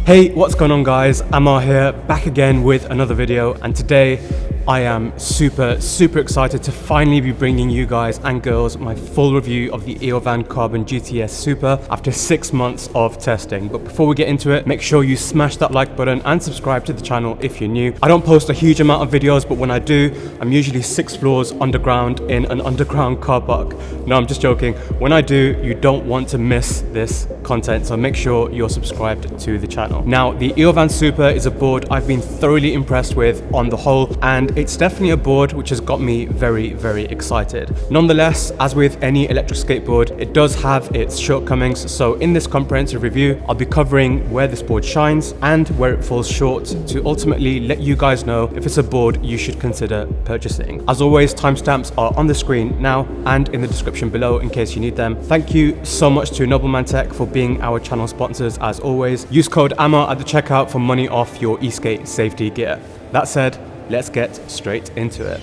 Hey, what's going on guys? Amar here, back again with another video, and today I am super excited to finally be bringing you guys and girls my full review of the Eovan Carbon GTS Super after 6 months of testing. But before we get into it, make sure you smash that like button and subscribe to the channel if you're new. I don't post a huge amount of videos, but when I do, I'm usually 6 floors underground in an underground car park. No, I'm just joking. When I do, you don't want to miss this content, so make sure you're subscribed to the channel. Now, the Eovan Super is a board I've been thoroughly impressed with on the whole, and it's definitely a board which has got me very excited. Nonetheless, as with any electric skateboard, it does have its shortcomings, so in this comprehensive review, I'll be covering where this board shines and where it falls short to ultimately let you guys know if it's a board you should consider purchasing. As always, timestamps are on the screen now and in the description below in case you need them. Thank you so much to Nobleman Tech for being our channel sponsors as always. Use code AMAR at the checkout for money off your e-skate safety gear. That said, let's get straight into it.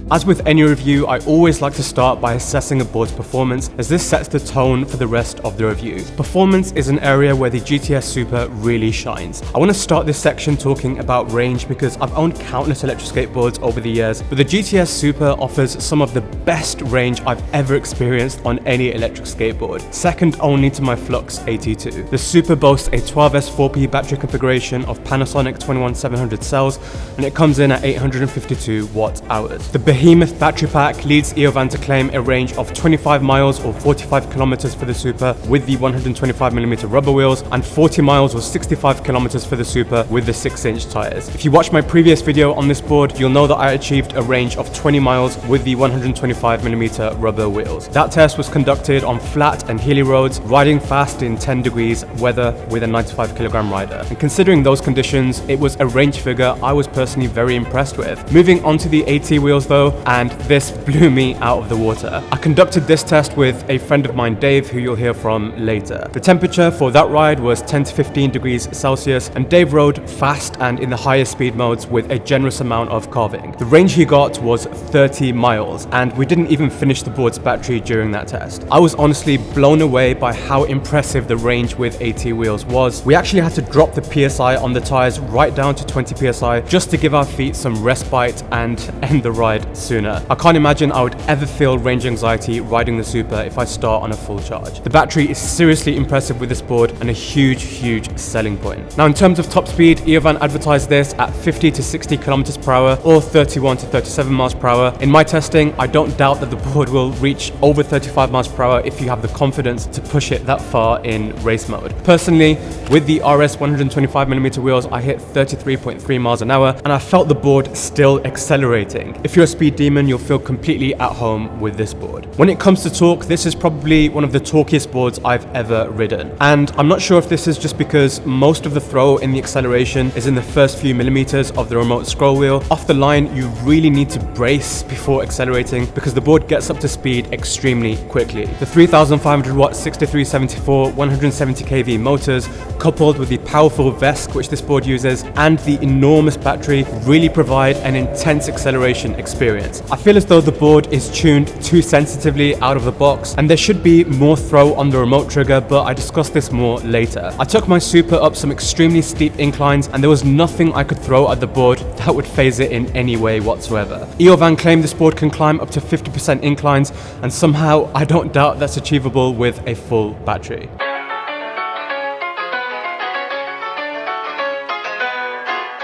As with any review, I always like to start by assessing a board's performance, as this sets the tone for the rest of the review. Performance is an area where the GTS Super really shines. I want to start this section talking about range because I've owned countless electric skateboards over the years, but the GTS Super offers some of the best range I've ever experienced on any electric skateboard, second only to my Flux AT2. The Super boasts a 12S 4P battery configuration of Panasonic 21700 cells, and it comes in at 852 watt-hours. The behemoth battery pack leads Eovan to claim a range of 25 miles or 45 kilometers for the Super with the 125mm rubber wheels and 40 miles or 65 kilometers for the Super with the 6-inch tires. If you watched my previous video on this board, you'll know that I achieved a range of 20 miles with the 125mm rubber wheels. That test was conducted on flat and hilly roads, riding fast in 10 degrees weather with a 95 kilogram rider. And considering those conditions, it was a range figure I was personally very impressed with. Moving on to the AT wheels though, and this blew me out of the water. I conducted this test with a friend of mine, Dave, who you'll hear from later. The temperature for that ride was 10 to 15 degrees Celsius, and Dave rode fast and in the highest speed modes with a generous amount of carving. The range he got was 30 miles, and we didn't even finish the board's battery during that test. I was honestly blown away by how impressive the range with AT wheels was. We actually had to drop the PSI on the tires right down to 20 PSI just to give our feet some respite and end the ride sooner. I can't imagine I would ever feel range anxiety riding the Super if I start on a full charge. The battery is seriously impressive with this board and a huge selling point. Now, in terms of top speed, Eovan advertised this at 50 to 60 kilometers per hour or 31 to 37 miles per hour. In my testing, I don't doubt that the board will reach over 35 miles per hour if you have the confidence to push it that far in race mode. Personally, with the RS 125mm wheels, I hit 33.3 miles an hour and I felt the board still accelerating. If you're a speed demon, you'll feel completely at home with this board. When it comes to torque, this is probably one of the torquiest boards I've ever ridden. And I'm not sure if this is just because most of the throw in the acceleration is in the first few millimeters of the remote scroll wheel. Off the line, you really need to brace before accelerating because the board gets up to speed extremely quickly. The 3500 watt 6374 170 kV motors, coupled with the powerful VESC which this board uses, and the enormous battery really provide an intense acceleration experience. I feel as though the board is tuned too sensitively out of the box and there should be more throw on the remote trigger, but I discuss this more later. I took my Super up some extremely steep inclines and there was nothing I could throw at the board that would phase it in any way whatsoever. Eovan claimed this board can climb up to 50% inclines, and somehow I don't doubt that's achievable with a full battery.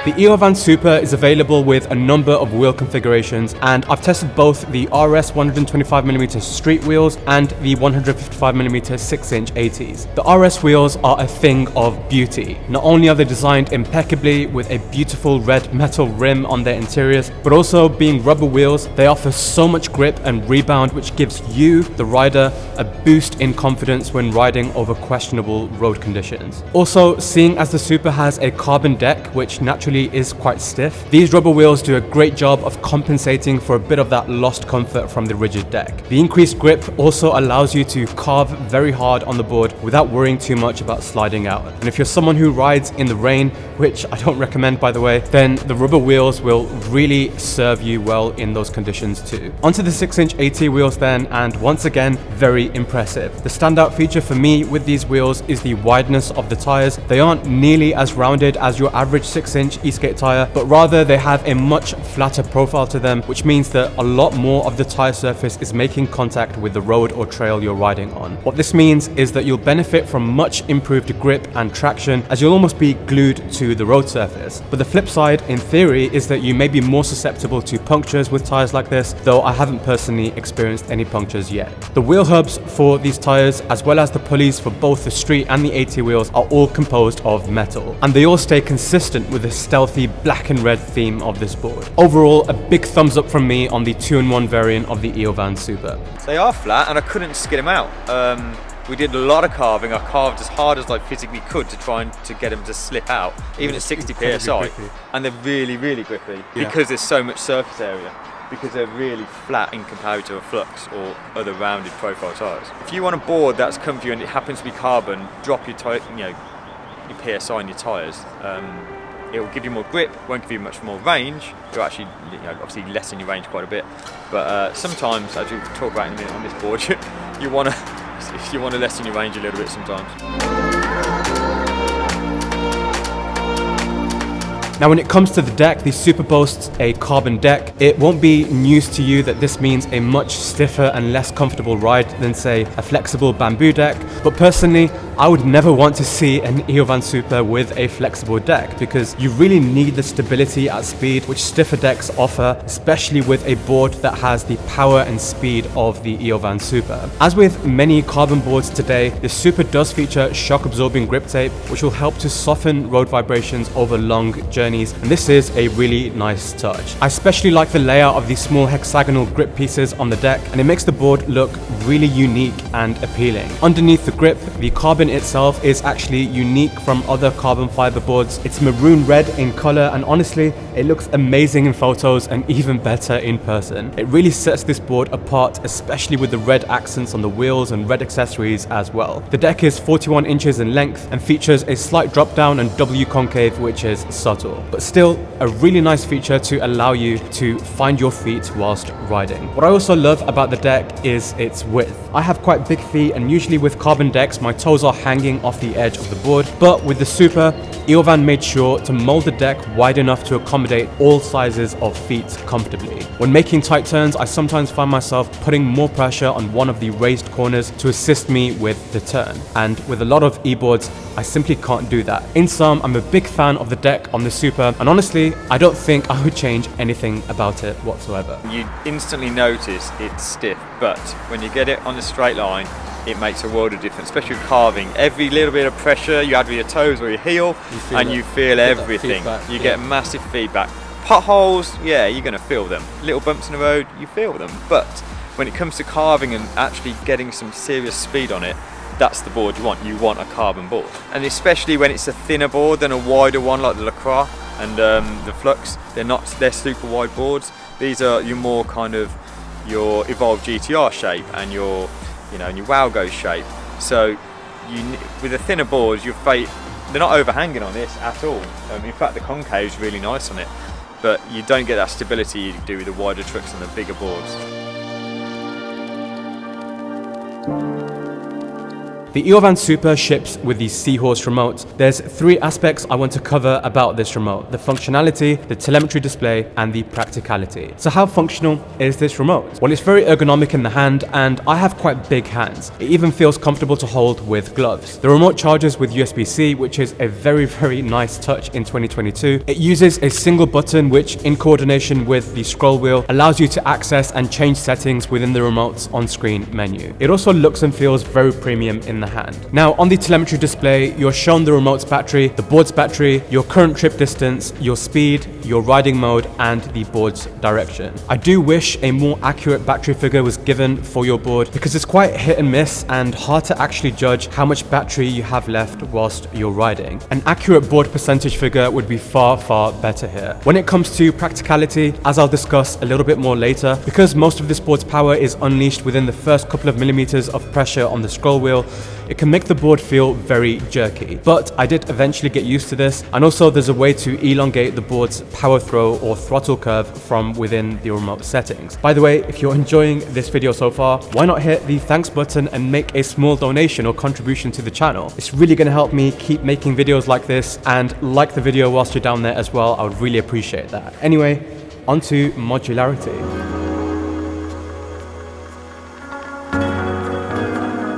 The Eovan Super is available with a number of wheel configurations, and I've tested both the RS 125mm street wheels and the 155mm 6-inch ATs. The RS wheels are a thing of beauty. Not only are they designed impeccably with a beautiful red metal rim on their interiors, but also being rubber wheels, they offer so much grip and rebound which gives you, the rider, a boost in confidence when riding over questionable road conditions. Also, seeing as the Super has a carbon deck which naturally naturally is quite stiff, these rubber wheels do a great job of compensating for a bit of that lost comfort from the rigid deck. The increased grip also allows you to carve very hard on the board without worrying too much about sliding out. And if you're someone who rides in the rain, which I don't recommend by the way, then the rubber wheels will really serve you well in those conditions too. Onto the 6-inch AT wheels then, and once again, very impressive. The standout feature for me with these wheels is the wideness of the tires. They aren't nearly as rounded as your average 6-inch e-skate tire, but rather they have a much flatter profile to them, which means that a lot more of the tire surface is making contact with the road or trail you're riding on. What this means is that you'll benefit from much improved grip and traction, as you'll almost be glued to the road surface. But the flip side, in theory, is that you may be more susceptible to punctures with tires like this, though I haven't personally experienced any punctures yet. The wheel hubs for these tires, as well as the pulleys for both the street and the AT wheels, are all composed of metal, and they all stay consistent with the stealthy black and red theme of this board. Overall, a big thumbs up from me on the 2-in-1 variant of the Eovan Super. They are flat and I couldn't skid them out. We did a lot of carving. I carved as hard as I physically could to try and to get them to slip out, even at 60 psi, and they're really, really grippy because there's so much surface area, because they're really flat in comparison to a Flux or other rounded profile tyres. If you want a board that's comfy and it happens to be carbon, drop your your PSI in your tyres. It will give you more grip, won't give you much more range. You'll actually, obviously lessen your range quite a bit. But sometimes, as we'll talk about in a minute on this board, you want to lessen your range a little bit sometimes. Now when it comes to the deck, the Super boasts a carbon deck. It won't be news to you that this means a much stiffer and less comfortable ride than say a flexible bamboo deck, but personally I would never want to see an Eovan Super with a flexible deck, because you really need the stability at speed which stiffer decks offer, especially with a board that has the power and speed of the Eovan Super. As with many carbon boards today, the Super does feature shock absorbing grip tape which will help to soften road vibrations over long journeys, and this is a really nice touch. I especially like the layout of these small hexagonal grip pieces on the deck, and it makes the board look really unique and appealing. Underneath the grip, the carbon itself is actually unique from other carbon fiber boards. It's maroon red in color, and honestly it looks amazing in photos and even better in person. It really sets this board apart, especially with the red accents on the wheels and red accessories as well. The deck is 41 inches in length and features a slight drop down and W concave, which is subtle, but still a really nice feature to allow you to find your feet whilst riding. What I also love about the deck is its width. I have quite big feet, and usually with carbon decks my toes are hanging off the edge of the board, but with the Super, Eovan made sure to mold the deck wide enough to accommodate all sizes of feet comfortably. When making tight turns, I sometimes find myself putting more pressure on one of the raised corners to assist me with the turn, and with a lot of e-boards I simply can't do that. In sum, I'm a big fan of the deck on the Super, and honestly I don't think I would change anything about it whatsoever. You instantly notice it's stiff, but when you get it on the straight line it makes a world of difference, especially with carving. Every little bit of pressure you add with your toes or your heel, you feel everything. You get massive feedback. Potholes, yeah, you're going to feel them. Little bumps in the road, you feel them. But when it comes to carving and actually getting some serious speed on it, that's the board you want. You want a carbon board. And especially when it's a thinner board than a wider one like the LaCroix and the Flux. They're super wide boards. These are your more kind of your Evolved GTR shape and your and your Walgo shape. So with a thinner board, your they're not overhanging on this at all. In fact, the concave is really nice on it, but you don't get that stability you do with the wider trucks and the bigger boards. The Eovan Super ships with the Seahorse remote. There's 3 aspects I want to cover about this remote: the functionality, the telemetry display, and the practicality. So how functional is this remote? Well, it's very ergonomic in the hand, and I have quite big hands. It even feels comfortable to hold with gloves. The remote charges with USB-C, which is a very, very nice touch in 2022. It uses a single button which, in coordination with the scroll wheel, allows you to access and change settings within the remote's on-screen menu. It also looks and feels very premium in the hand. Now on the telemetry display, you're shown the remote's battery, the board's battery, your current trip distance, your speed, your riding mode, and the board's direction. I do wish a more accurate battery figure was given for your board because it's quite hit and miss and hard to actually judge how much battery you have left whilst you're riding. An accurate board percentage figure would be far better here. When it comes to practicality, as I'll discuss a little bit more later, because most of this board's power is unleashed within the first couple of millimeters of pressure on the scroll wheel, it can make the board feel very jerky. But I did eventually get used to this, and also there's a way to elongate the board's power throw or throttle curve from within the remote settings. By the way, if you're enjoying this video so far, why not hit the thanks button and make a small donation or contribution to the channel? It's really going to help me keep making videos like this, and like the video whilst you're down there as well. I would really appreciate that. Anyway, onto modularity.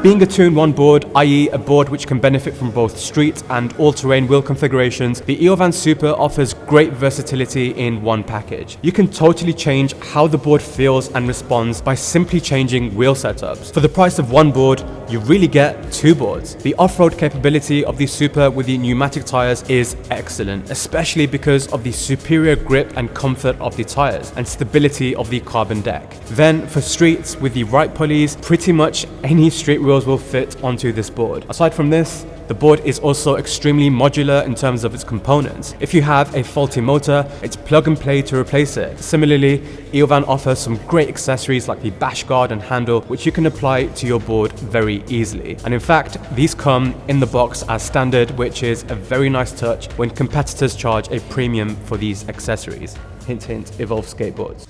Being a 2-in-1 board, i.e. a board which can benefit from both street and all-terrain wheel configurations, the Eovan Super offers great versatility in one package. You can totally change how the board feels and responds by simply changing wheel setups. For the price of one board, you really get two boards. The off-road capability of the Super with the pneumatic tires is excellent, especially because of the superior grip and comfort of the tires and stability of the carbon deck. Then for streets, with the right pulleys, pretty much any street wheel will fit onto this board. Aside from this, the board is also extremely modular in terms of its components. If you have a faulty motor, it's plug and play to replace it. Similarly, Eovan offers some great accessories like the bash guard and handle, which you can apply to your board very easily. And in fact, these come in the box as standard, which is a very nice touch when competitors charge a premium for these accessories. Hint, hint, Evolve skateboards.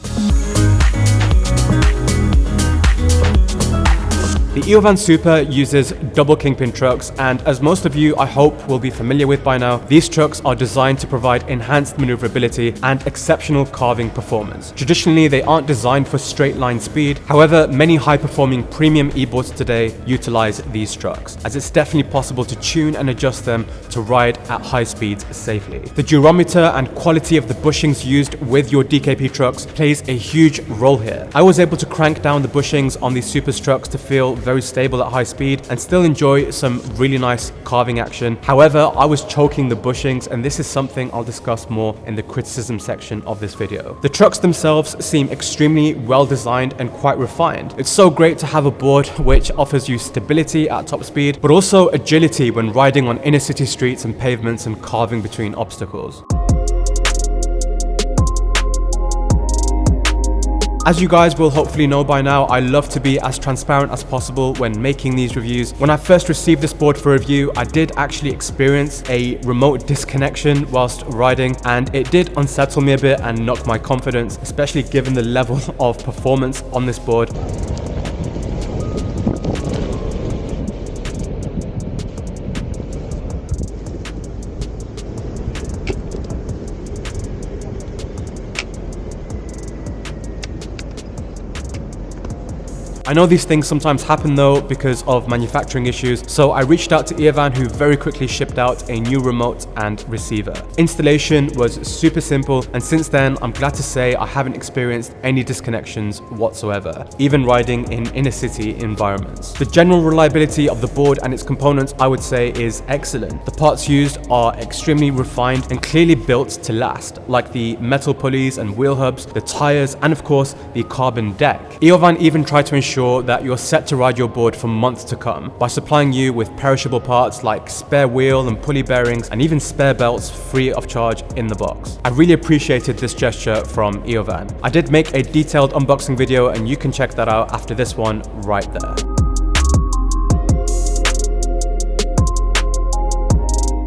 The Eovan Super uses double kingpin trucks, and as most of you I hope will be familiar with by now, these trucks are designed to provide enhanced maneuverability and exceptional carving performance. Traditionally, they aren't designed for straight line speed. However, many high-performing premium e-boards today utilize these trucks, as it's definitely possible to tune and adjust them to ride at high speeds safely. The durometer and quality of the bushings used with your DKP trucks plays a huge role here. I was able to crank down the bushings on these Super trucks to feel very stable at high speed and still enjoy some really nice carving action. However, I was choking the bushings, and this is something I'll discuss more in the criticism section of this video. The trucks themselves seem extremely well designed and quite refined. It's so great to have a board which offers you stability at top speed, but also agility when riding on inner city streets and pavements and carving between obstacles. As you guys will hopefully know by now, I love to be as transparent as possible when making these reviews. When I first received this board for review, I did actually experience a remote disconnection whilst riding, and it did unsettle me a bit and knock my confidence, especially given the level of performance on this board. I know these things sometimes happen though because of manufacturing issues, so I reached out to Eovan, who very quickly shipped out a new remote and receiver. Installation was super simple, and since then I'm glad to say I haven't experienced any disconnections whatsoever, even riding in inner city environments. The general reliability of the board and its components, I would say, is excellent. The parts used are extremely refined and clearly built to last, like the metal pulleys and wheel hubs, the tires, and of course the carbon deck. Eovan even tried to ensure that you're set to ride your board for months to come by supplying you with perishable parts like spare wheel and pulley bearings and even spare belts free of charge in the box. I really appreciated this gesture from Eovan. I did make a detailed unboxing video, and you can check that out after this one right there.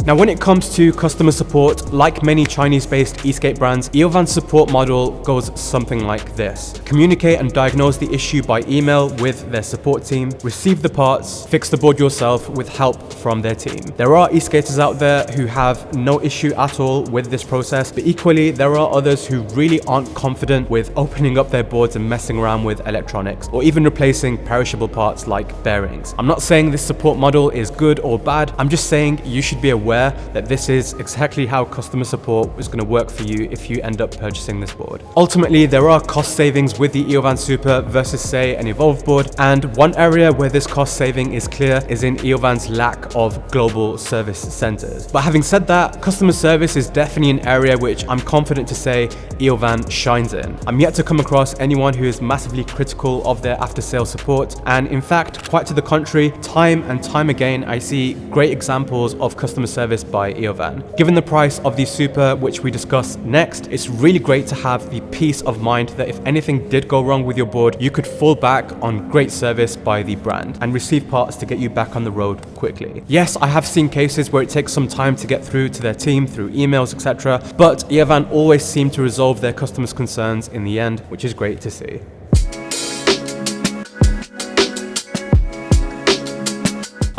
Now, when it comes to customer support, like many Chinese-based e-skate brands, Eovan's support model goes something like this. Communicate and diagnose the issue by email with their support team, receive the parts, fix the board yourself with help from their team. There are e-skaters out there who have no issue at all with this process, but equally there are others who really aren't confident with opening up their boards and messing around with electronics, or even replacing perishable parts like bearings. I'm not saying this support model is good or bad, I'm just saying you should be aware aware that this is exactly how customer support is going to work for you if you end up purchasing this board. Ultimately, there are cost savings with the Eovan Super versus, say, an Evolve board, and one area where this cost saving is clear is in Eovan's lack of global service centers. But having said that, customer service is definitely an area which I'm confident to say Eovan shines in. I'm yet to come across anyone who is massively critical of their after-sales support, and in fact, quite to the contrary, time and time again, I see great examples of customer service by Eovan. Given the price of the Super, which we discuss next, it's really great to have the peace of mind that if anything did go wrong with your board, you could fall back on great service by the brand and receive parts to get you back on the road quickly. Yes, I have seen cases where it takes some time to get through to their team through emails, etc., but Eovan always seem to resolve their customers' concerns in the end, which is great to see.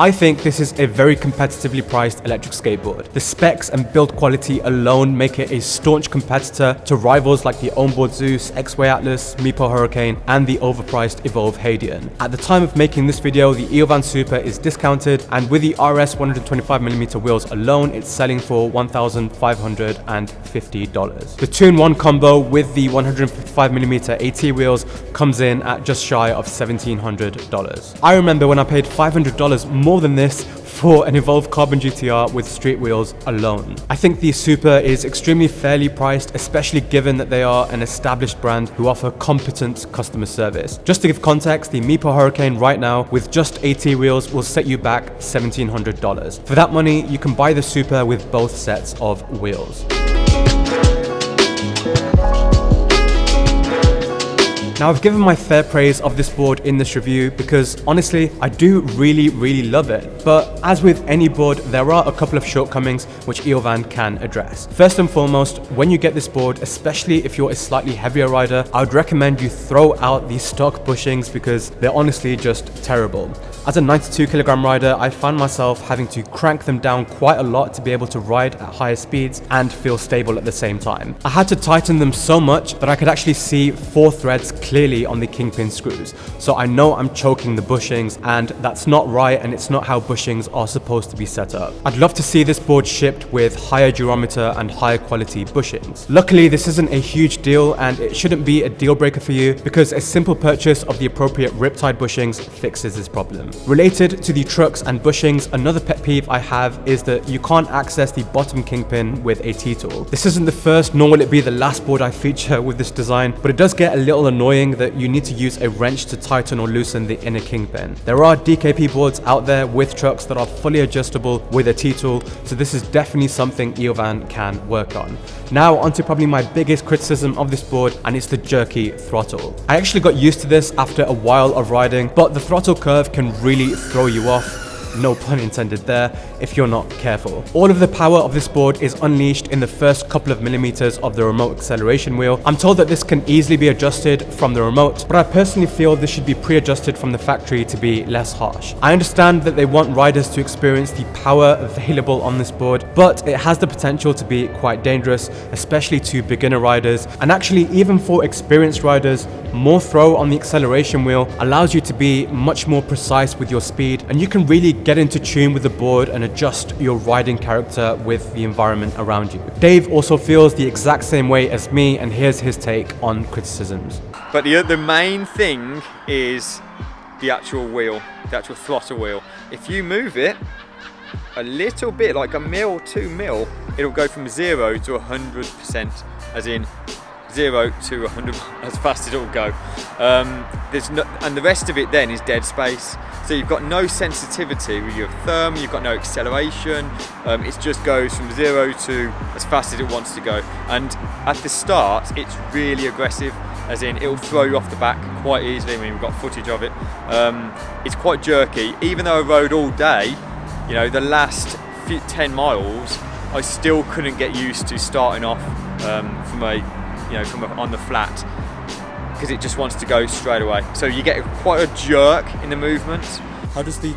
I think this is a very competitively priced electric skateboard. The specs and build quality alone make it a staunch competitor to rivals like the Onboard Zeus, X-Way Atlas, Meepo Hurricane, and the overpriced Evolve Hadian. At the time of making this video, the Eovan Super is discounted, and with the RS 125mm wheels alone, it's selling for $1,550. The 2-in-1 combo with the 155mm AT wheels comes in at just shy of $1,700. I remember when I paid $500 more than this for an Evolve Carbon GTR with street wheels alone. I think the Super is extremely fairly priced, especially given that they are an established brand who offer competent customer service. Just to give context, the Meepo Hurricane right now with just AT wheels will set you back $1,700. For that money, you can buy the Super with both sets of wheels. Now, I've given my fair praise of this board in this review because honestly, I do really love it. But as with any board, there are a couple of shortcomings which Eovan can address. First and foremost, when you get this board, especially if you're a slightly heavier rider, I would recommend you throw out these stock bushings because they're honestly just terrible. As a 92kg rider, I found myself having to crank them down quite a lot to be able to ride at higher speeds and feel stable at the same time. I had to tighten them so much that I could actually see 4 threads clearly on the kingpin screws. So I know I'm choking the bushings, and that's not right, and it's not how bushings are supposed to be set up. I'd love to see this board shipped with higher durometer and higher quality bushings. Luckily, this isn't a huge deal, and it shouldn't be a deal breaker for you because a simple purchase of the appropriate riptide bushings fixes this problem. Related to the trucks and bushings, another pet peeve I have is that you can't access the bottom kingpin with a T-tool. This isn't the first, nor will it be the last board I feature with this design, but it does get a little annoying that you need to use a wrench to tighten or loosen the inner kingpin. There are DKP boards out there with trucks that are fully adjustable with a T-tool, so this is definitely something Eovan can work on. Now onto probably my biggest criticism of this board, and it's the jerky throttle. I actually got used to this after a while of riding, but the throttle curve can really throw you off. No pun intended there, if you're not careful. All of the power of this board is unleashed in the first couple of millimeters of the remote acceleration wheel. I'm told that this can easily be adjusted from the remote, but I personally feel this should be pre-adjusted from the factory to be less harsh. I understand that they want riders to experience the power available on this board, but it has the potential to be quite dangerous, especially to beginner riders, and actually even for experienced riders. More throw on the acceleration wheel allows you to be much more precise with your speed, and you can really get into tune with the board and adjust your riding character with the environment around you. Dave also feels the exact same way as me, and here's his take on criticisms. But the main thing is the actual wheel, the actual throttle wheel. If you move it a little bit, like a mil, 2 mil, it'll go from 0 to 100%, as in 0 to 100 as fast as it will go. And the rest of it then is dead space. So you've got no sensitivity with your thumb, you've got no acceleration. It just goes from 0 to as fast as it wants to go. And at the start, it's really aggressive, as in it'll throw you off the back quite easily. I mean, we've got footage of it. It's quite jerky. Even though I rode all day, you know, the last 10 miles, I still couldn't get used to starting off from on the flat, because it just wants to go straight away. So you get quite a jerk in the movements. How does the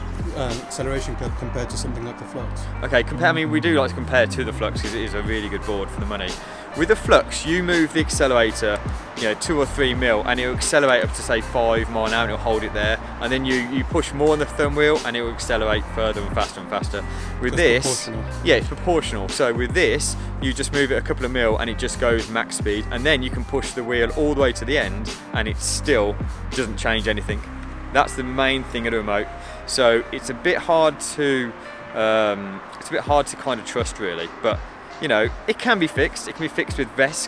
acceleration curve compared to something like the Flux? Okay, I mean, we do like to compare to the Flux because it is a really good board for the money. With the Flux, you move the accelerator, 2 or 3 mil, and it will accelerate up to say 5 mile an hour, and it'll hold it there. And then you push more on the thumb wheel, and it will accelerate further and faster and faster. With this, yeah, it's proportional. So with this, you just move it a couple of mil, and it just goes max speed. And then you can push the wheel all the way to the end, and it still doesn't change anything. That's the main thing of the remote. So it's a bit hard to kind of trust, really, but. It can be fixed. It can be fixed with VESC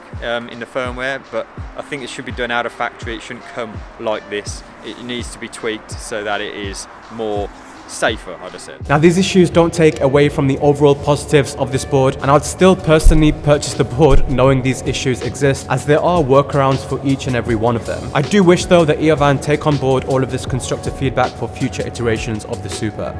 in the firmware, but I think it should be done out of factory. It shouldn't come like this. It needs to be tweaked so that it is more safer, I'd have said. Now, these issues don't take away from the overall positives of this board, and I'd still personally purchase the board knowing these issues exist, as there are workarounds for each and every one of them. I do wish though that Eovan take on board all of this constructive feedback for future iterations of the Super.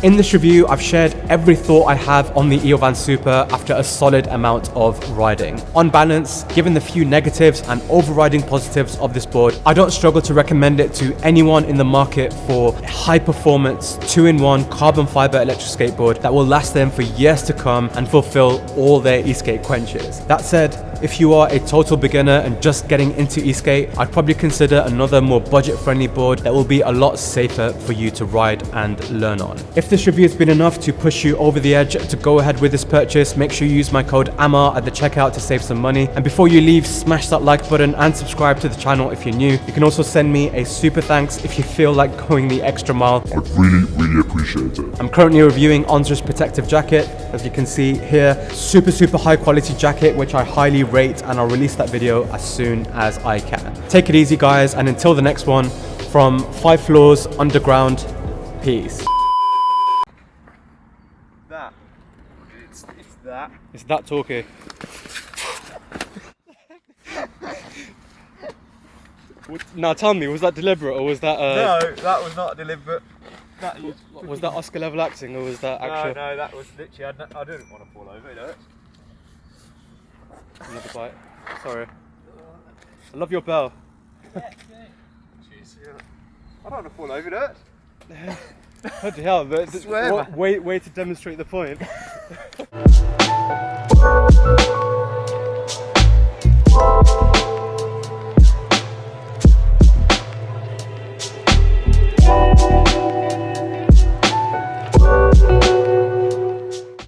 In this review, I've shared every thought I have on the Eovan Super after a solid amount of riding. On balance, given the few negatives and overriding positives of this board, I don't struggle to recommend it to anyone in the market for a high performance 2-in-1 carbon fiber electric skateboard that will last them for years to come and fulfill all their e-skate quenches. That said, if you are a total beginner and just getting into e-skate, I'd probably consider another more budget-friendly board that will be a lot safer for you to ride and learn on. If this review has been enough to push you over the edge to go ahead with this purchase, make sure you use my code AMAR at the checkout to save some money. And before you leave, smash that like button and subscribe to the channel if you're new. You can also send me a super thanks if you feel like going the extra mile. I'd really appreciate it. I'm currently reviewing Onzra's protective jacket. As you can see here, super high quality jacket, which I highly rate, and I'll release that video as soon as I can. Take it easy, guys, and until the next one, from 5 Floors Underground, peace. It's that talky. Now tell me, was that deliberate or was that No, that was not deliberate. Was that Oscar level acting or was that actual? No, that was literally, I didn't want to fall over, it hurts. Another bite. Sorry. I love your bell. Jeez, yeah. I don't want to fall over, it hurts. Bloody hell, Swear, way to demonstrate the point.